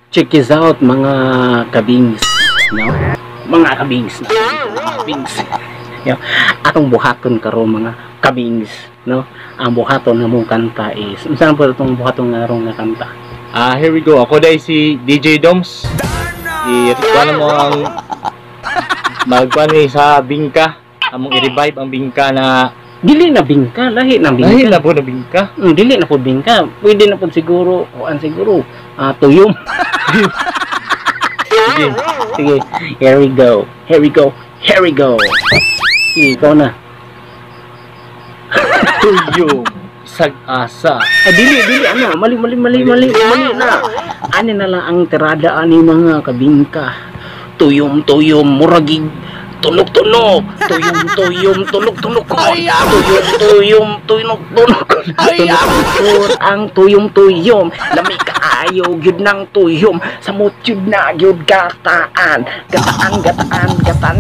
Check this out mga kabings, no? Mga kabings, no? Mga kabings. Yo, atong buhaton karon mga kabings, no? Ang buhaton na mong kanta is, saan po itong buhaton nga rong nga kanta? Here we go. Ako dahil si DJ Doms. I-require mo ang magpani sa bingka. Among i-revive ang bingka na Dili na bingka, lahi na bingka. lahi na po na bingka. Dili na po bingka. Pwede na po siguro, siguro, tuyom. Sige. Sige, here we go. Here we go. Here we go. Sige, ikaw na. Tuyong sag-asa. Dili, ano, mali na. Ano na lang ang tirada ani mga kabingka. Tuyom, muragig, tunog-tunog. Tuyom, tunog-tunog ko. Tuyom, tunog-tunog. Tunog-tunog ang tuyom. Lami kaayo, gyud ng tuyom. Sa motyud na, gyud gataan.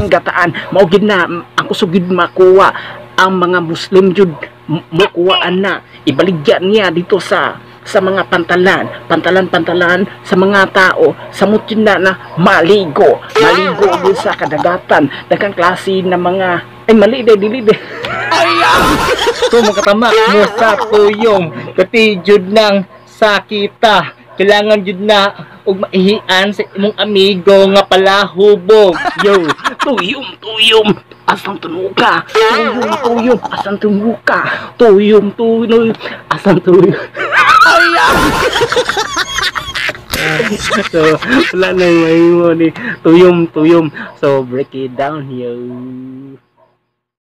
Gataan. Mao gyud na, ang kusugid makuha. Ang mga Muslim jud mukuhaan na. Ibaligyan niya dito sa mga pantalan sa mga tao sa mutin na maligo din sa kadagatan daghang klase na mga mali dili So makatama mo sa tuyong kati jud nang sakita. Kailangan jud na og maihian sa imong amigo nga palahubog. Yo, tuyom asang tunuka tuyom asang tunuka tuyom asang tuyom. So wala na yung mahimo ni tuyom. So break it down here.